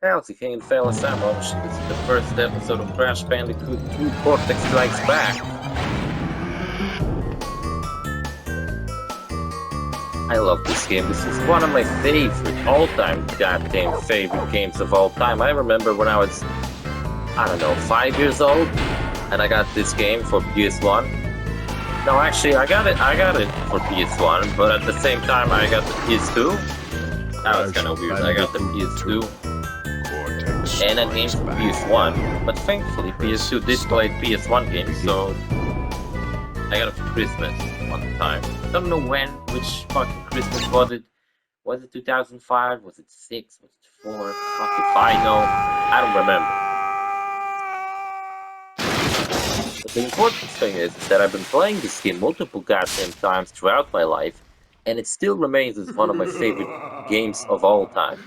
How's it going, fellas? I'm OrosZ. This is the first episode of Crash Bandicoot 2 Cortex Strikes Back. I love this game. This is one of my favorite, all-time goddamn favorite games of all time. I remember when I was, I don't know, 5 years old, and I got this game for PS1. No, actually, I got it for PS1, but at the same time, I got the PS2. That was kind of weird. I got the PS2 and a game for PS1, but thankfully PS2 did play PS1 games, so I got it for Christmas one time. I don't know which fucking Christmas was it? Was it 2005? Was it 6? Was it 4? Fuck if I know. I don't remember. But the important thing is that I've been playing this game multiple goddamn times throughout my life, and it still remains as one of my favorite games of all time.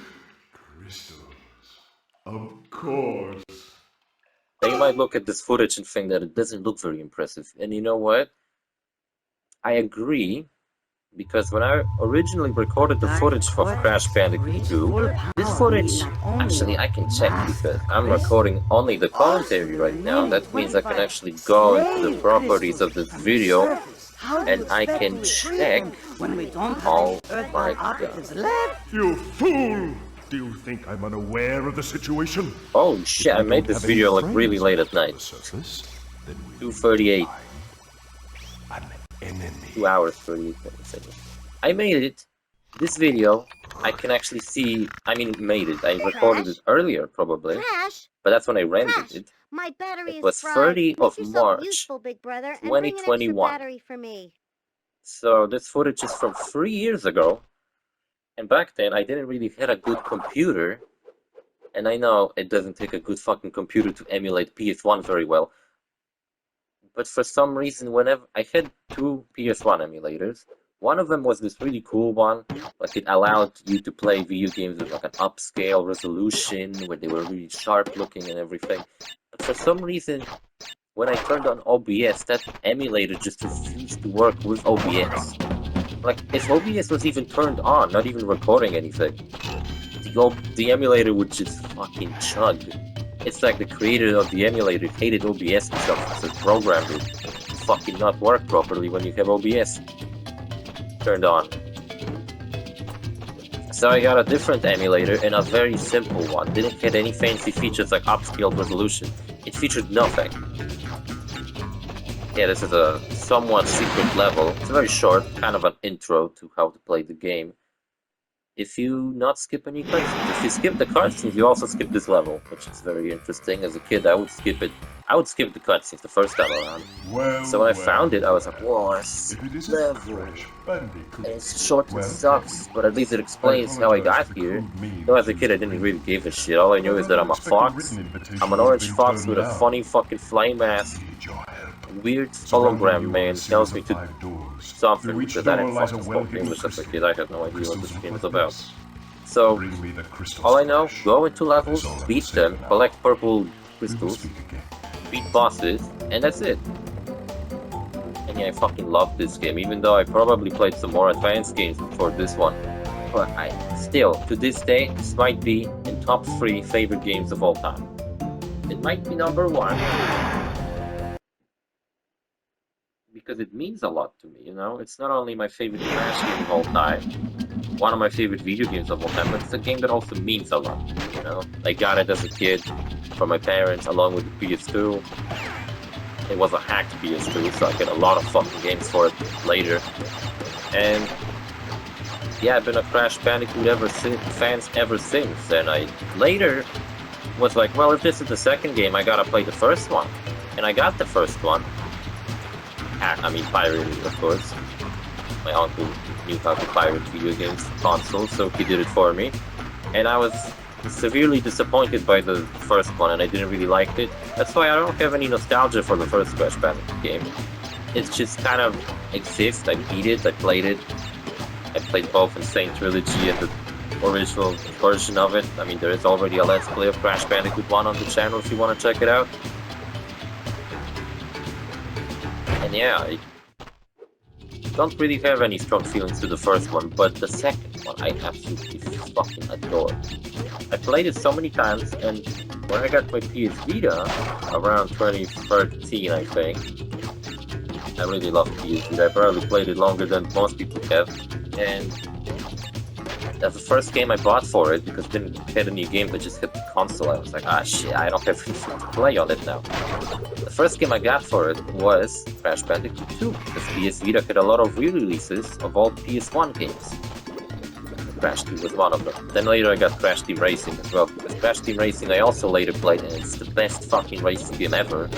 Of course. Now you might look at this footage and think that it doesn't look very impressive. And you know what? I agree, because when I originally recorded the footage for Crash Bandicoot 2, this footage, actually I can check because I'm recording only the commentary right now. That means I can actually go into the properties of this video and I can check all my stuff. You fool! Do you think I'm unaware of the situation? Oh shit, I made this video like really late at night. 2:38. 2 hours 38 minutes. I made it. This video, I can actually see. I mean, made it. I recorded it earlier, probably. But that's when I rendered it. My battery It was is fried. 30 of Make yourself March, useful, big brother, and bring an extra 2021. battery for me. So this footage is from 3 years ago. And back then, I didn't really have a good computer. And I know it doesn't take a good fucking computer to emulate PS1 very well. But for some reason, whenever I had 2 PS1 emulators, one of them was this really cool one, like it allowed you to play video games with like an upscale resolution, where they were really sharp looking and everything. But for some reason, when I turned on OBS, that emulator just refused to work with OBS. Like, if OBS was even turned on, not even recording anything, the emulator would just fucking chug. It's like the creator of the emulator hated OBS itself, so it programmed it to fucking not work properly when you have OBS turned on. So I got a different emulator and a very simple one. Didn't get any fancy features like upscaled resolution. It featured nothing. Yeah, this is a somewhat secret level. It's very short, kind of an intro to how to play the game. If you not skip any cutscenes, if you skip the cutscenes, you also skip this level, which is very interesting. As a kid, I would skip it. I would skip the cutscenes the first time around. So when I found it, I was like, whoa, this level. And it's short and sucks, but at least it explains how I got here. Though as a kid, I didn't really give a shit. All I knew is that I'm a fox. I'm an orange fox with a funny fucking flame ass. Weird hologram man tells me to something because I didn't fucking spoke English as a kid. I had no idea what this game was about. So, all I know, go into levels, beat them, collect purple crystals, beat bosses, and that's it. And yeah, I fucking love this game, even though I probably played some more advanced games before this one. But I still, to this day, this might be in top 3 favorite games of all time. It might be number 1. Because it means a lot to me, you know? It's not only my favorite Crash game of all time, one of my favorite video games of all time, but it's a game that also means a lot, you know? I got it as a kid from my parents along with the PS2. It was a hacked PS2, so I get a lot of fucking games for it later. And yeah, I've been a Crash Bandicoot fan ever since, and I later was like, well, if this is the second game, I gotta play the first one. And I got the first one. I mean, pirated, of course. My uncle knew how to pirate video games consoles, so he did it for me. And I was severely disappointed by the first one, and I didn't really like it. That's why I don't have any nostalgia for the first Crash Bandicoot game. It just kind of exists. I beat it, I played it. I played both Insane Trilogy and the original version of it. I mean, there is already a Let's Play of Crash Bandicoot 1 on the channel if you want to check it out. And yeah, don't really have any strong feelings to the first one, but the second one I absolutely fucking adore. I played it so many times, and when I got my PS Vita, around 2013 I think, I really loved PS Vita. I probably played it longer than most people have, and that's the first game I bought for it, because I didn't get any games, I just hit the console. I was like, ah shit, I don't have anything to play on it now. The first game I got for it was Crash Bandicoot 2, because PS Vita had a lot of re-releases of all PS1 games. Crash 2 was one of them. Then later I got Crash Team Racing as well, because Crash Team Racing I also later played, and it's the best fucking racing game ever.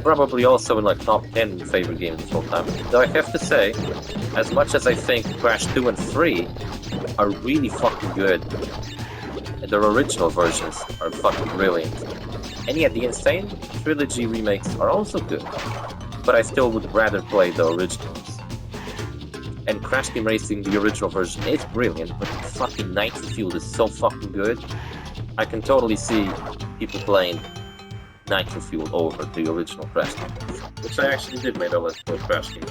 Probably also in like top 10 favorite games of all time. Though I have to say, as much as I think Crash 2 and 3 are really fucking good, their original versions are fucking brilliant. And yet the Insane Trilogy remakes are also good, but I still would rather play the originals. And Crash Team Racing, the original version, is brilliant, but the fucking Nitro Fuel is so fucking good. I can totally see people playing Nitro Fuel over the original Crash Team Racing, which I actually did make a Let's Play Crash Team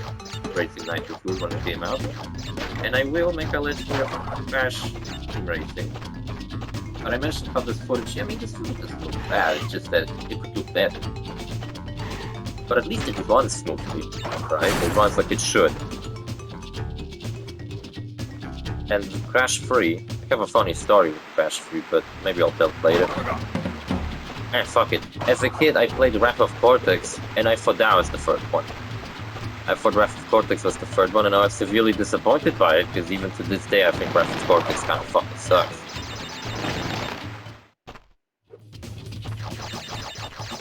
Racing Nitro Fuel when it came out, and I will make a Let's Play of Crash Team Racing. But I mentioned how this footage, I mean, this footage doesn't look bad, it's just that it could look better. But at least it runs smoothly, right? It runs like it should. And Crash 3, I have a funny story with Crash 3, but maybe I'll tell it later. Fuck it. As a kid, I played Wrath of Cortex, and I thought that was the third one. I thought Wrath of Cortex was the third one, and I was severely disappointed by it, because even to this day I think Wrath of Cortex kind of fucking sucks.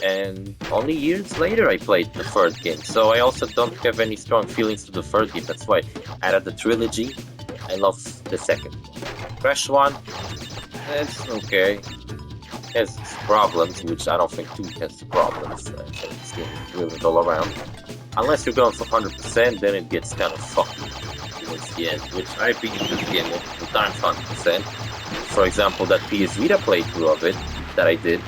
And only years later I played the third game, so I also don't have any strong feelings to the third game. That's why out of the trilogy, I love the second one. Crash 1, it's okay. Has problems, which I don't think 2 has problems. This game is really all around. Unless you're going for 100%, then it gets kind of fucky towards the end, which I beat this game multiple times 100%. For example, that PS Vita playthrough of it that I did,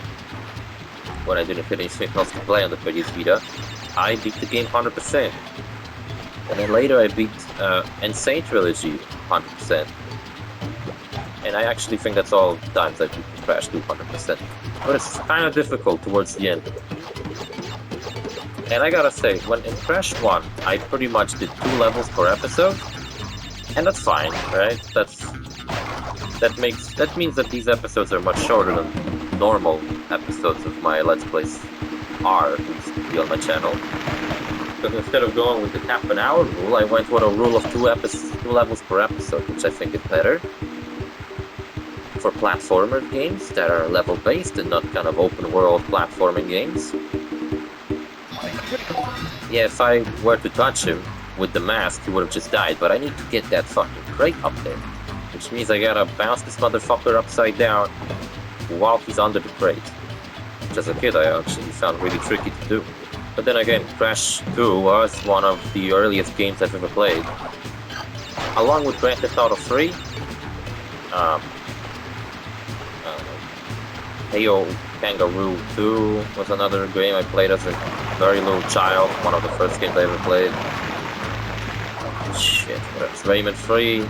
when I didn't have anything else to play on the PS Vita, I beat the game 100%. And then later I beat Insane Trilogy 100%. And I actually think that's all the times I beat Crash 2 100%. But it's kind of difficult towards the end. And I gotta say, when in Crash 1, I pretty much did 2 levels per episode. And that's fine, right? That means that these episodes are much shorter than normal episodes of my Let's Plays are, who used to be on my channel. Because instead of going with the half an hour rule, I went with a rule of 2 levels per episode, which I think is better for platformer games that are level-based and not kind of open-world platforming games. Yeah, if I were to touch him with the mask, he would have just died, but I need to get that fucking crate up there. Which means I gotta bounce this motherfucker upside down while he's under the crate. Which as a kid I actually found really tricky to do. But then again, Crash 2 was one of the earliest games I've ever played. Along with Grand Theft Auto 3, Heyo Kangaroo 2 was another game I played as a very little child, one of the first games I ever played. Shit, what else? Rayman 3.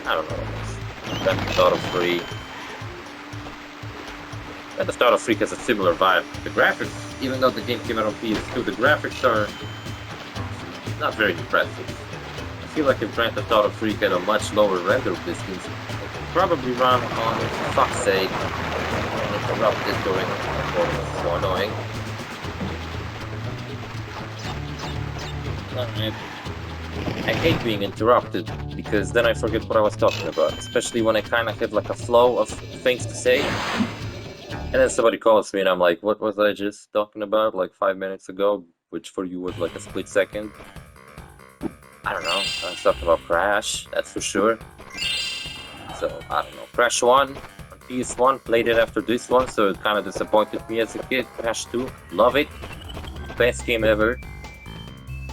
I don't know what else. Grand Theft Auto 3. Grand Theft Auto 3 has a similar vibe. The graphics, even though the game came out on PS2, the graphics are not very impressive. I feel like if Grand Theft Auto 3 had a much lower render distance, it would probably run on, for fuck's sake, uninterrupted during performance. It's so annoying. I hate being interrupted, because then I forget what I was talking about, especially when I kind of have like a flow of things to say, and then somebody calls me and I'm like, what was I just talking about like 5 minutes ago, which for you was like a split second. I don't know, I was talking about Crash, that's for sure. So, I don't know, Crash 1 on PS1, played it after this one, so it kind of disappointed me as a kid. Crash 2, love it, best game ever.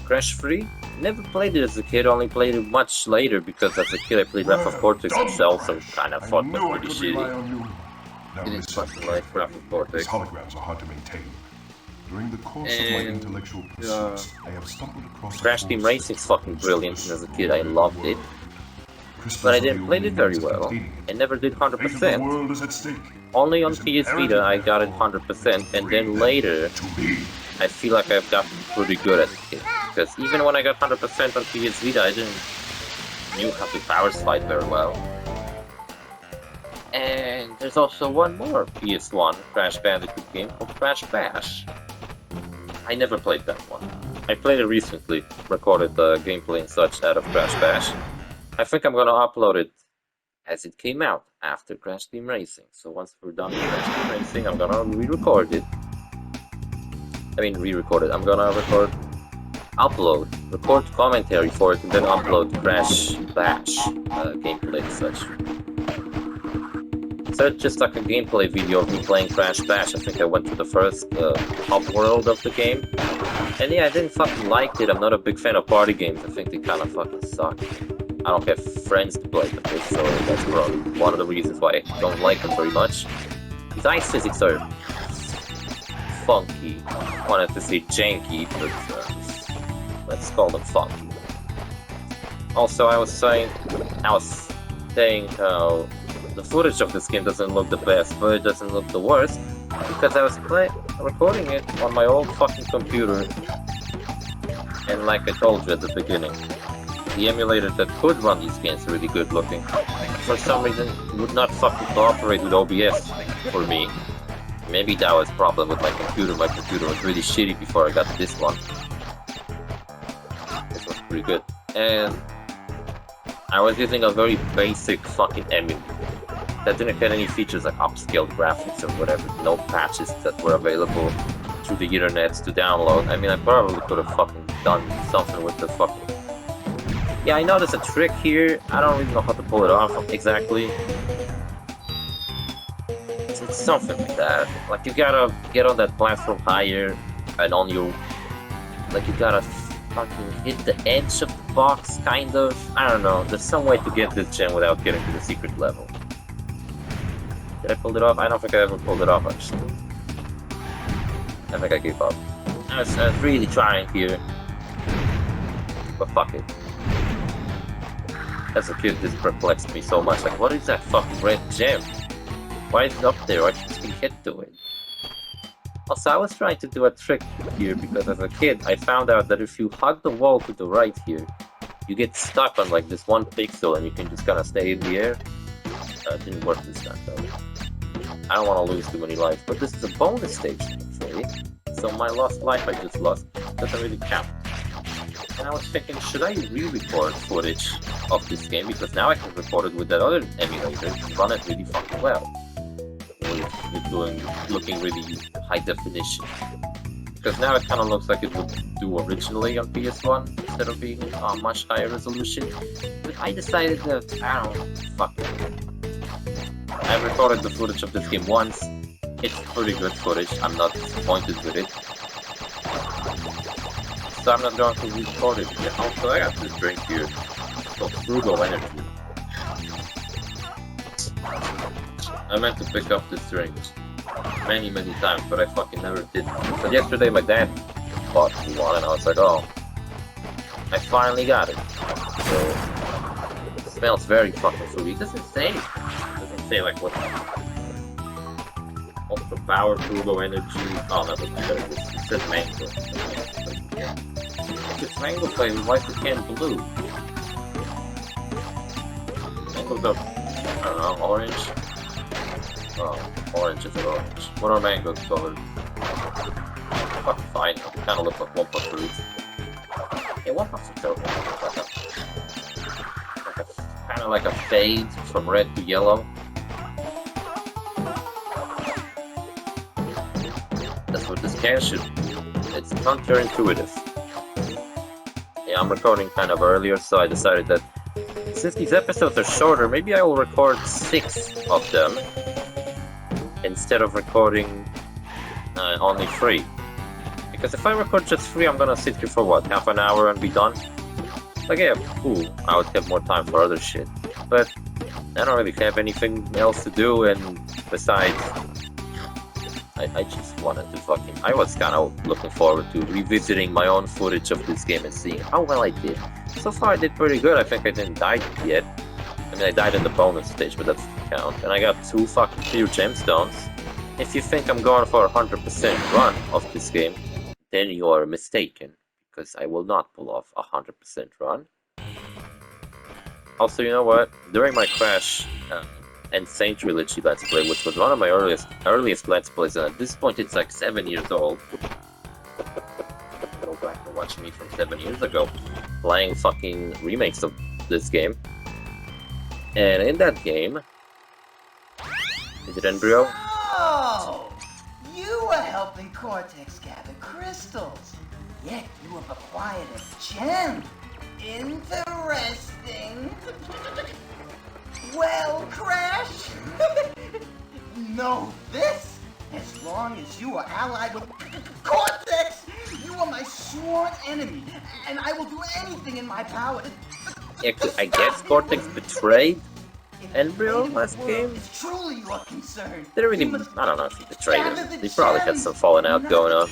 Crash 3, never played it as a kid, only played it much later, because as a kid I played Wrath of Cortex, which I also kind of thought was pretty shitty. Didn't fucking like Wrath of Cortex. These holograms are hard to maintain. During the course of my intellectual pursuits, I have stumbled across Crash Team Racing's fucking brilliant, and as a kid I loved it. But I didn't play it very well. I never did 100%. Only on PS Vita I got it 100%, and then later I feel like I've gotten pretty good at it. Because even when I got 100% on PS Vita, I didn't knew how to power slide very well. And there's also one more PS1 Crash Bandicoot game called Crash Bash. I never played that one. I played it recently, recorded the gameplay and such out of Crash Bash. I think I'm gonna upload it as it came out after Crash Team Racing. So once we're done with Crash Team Racing, I'm gonna re-record it. I mean, re-record it. I'm gonna record commentary for it, and then upload Crash Bash gameplay and such. So it's just like a gameplay video of me playing Crash Bash. I think I went to the first top world of the game. And yeah, I didn't fucking like it. I'm not a big fan of party games. I think they kind of fucking suck. I don't have friends to play them with, so that's probably one of the reasons why I don't like them very much. These ice physics are funky. I wanted to say janky, but let's call them funky. Also, I was saying how the footage of this game doesn't look the best, but it doesn't look the worst, because I was recording it on my old fucking computer, and like I told you at the beginning, the emulator that could run these games really good looking, for some reason would not fucking cooperate with OBS for me. Maybe that was a problem with my computer. My computer was really shitty before I got this one. This was pretty good. And I was using a very basic fucking emulator that didn't have any features like upscaled graphics or whatever, no patches that were available through the internet to download. I mean, I probably could have fucking done something with the fucking... Yeah, I know there's a trick here. I don't really know how to pull it off exactly. It's something like that. Like, you gotta get on that platform higher, and on your... Like, you gotta fucking hit the edge of the box, kind of. I don't know. There's some way to get this gem without getting to the secret level. Did I pull it off? I don't think I ever pulled it off, actually. I think I gave up. I was really trying here. But fuck it. As a kid, this perplexed me so much. Like, what is that fucking red gem? Why is it up there? I just can hit to it. Also, I was trying to do a trick here because as a kid, I found out that if you hug the wall to the right here, you get stuck on like this one pixel and you can just kind of stay in the air. It didn't work this time though. I don't want to lose too many lives, but this is a bonus stage actually. So my lost life I just lost doesn't really count. And I was thinking, should I re-record footage of this game? Because now I can record it with that other emulator and run it really fucking well. With looking really high definition. Because now it kind of looks like it would do originally on PS1 instead of being much higher resolution. But I decided that, I don't know, fuck it. I recorded the footage of this game once. It's pretty good footage. I'm not disappointed with it. So I'm not going to record it again. Also, I got this drink here. It's called Frugal Energy. I meant to pick up this drink many times, but I fucking never did. But yesterday my dad bought me one and I was like, oh, I finally got it. So, it smells very fucking fruity. It doesn't say like what ultra power, Frugal Energy. Oh no, it says mango. If it's mango flavor, why is the can blue? Mangoes are, I don't know, orange? Oh, orange is orange. What are mangoes colored? Fuck, fine. They kind of look like Wumpa fruits. Yeah, Wumpas are terrible. Kind of like a fade from red to yellow. That's what this can should be. It's counterintuitive. Yeah, I'm recording kind of earlier, so I decided that since these episodes are shorter, maybe I will record 6 of them instead of recording only 3. Because if I record just 3, I'm gonna sit here for what, half an hour and be done? Like, yeah, cool, I would have more time for other shit. But I don't really have anything else to do, and besides, I just wanted to fucking... I was kind of looking forward to revisiting my own footage of this game and seeing how well I did. So far I did pretty good. I think I didn't die yet. I mean, I died in the bonus stage, but that doesn't count. And I got 2 fucking pure gemstones. If you think I'm going for a 100% run of this game, then you are mistaken. Because I will not pull off a 100% run. Also, you know what? During my Crash and Saint Trilogy Let's Play, which was one of my earliest Let's Plays, and at this point it's like 7 years old. Go back and watch me from 7 years ago, playing fucking remakes of this game. And in that game... Is it Embryo? Oh! You were helping Cortex gather crystals. Yet you have acquired a gem. Interesting. Well, Crash, know this. As long as you are allied with Cortex, you are my sworn enemy, and I will do anything in my power to I guess Cortex betrayed Embryo last game? It's truly your concern. They really... I don't know if he betrayed him. They probably had some falling out going on.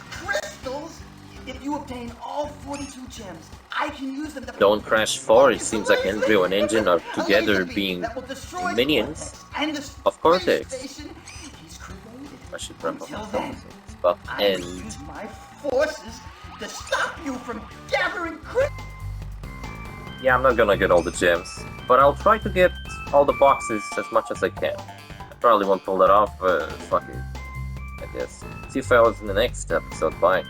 Crystals? If you obtain all 42 gems, I can use them to... Don't Crash 4, it seems like Embryo and Engine are together being minions of Cortex. I should wrap up my stuff and... use my forces to stop you from gathering crystals. Yeah, I'm not gonna get all the gems, but I'll try to get all the boxes as much as I can. I probably won't pull that off, but fuck it. I guess. See you fellas in the next episode, bye.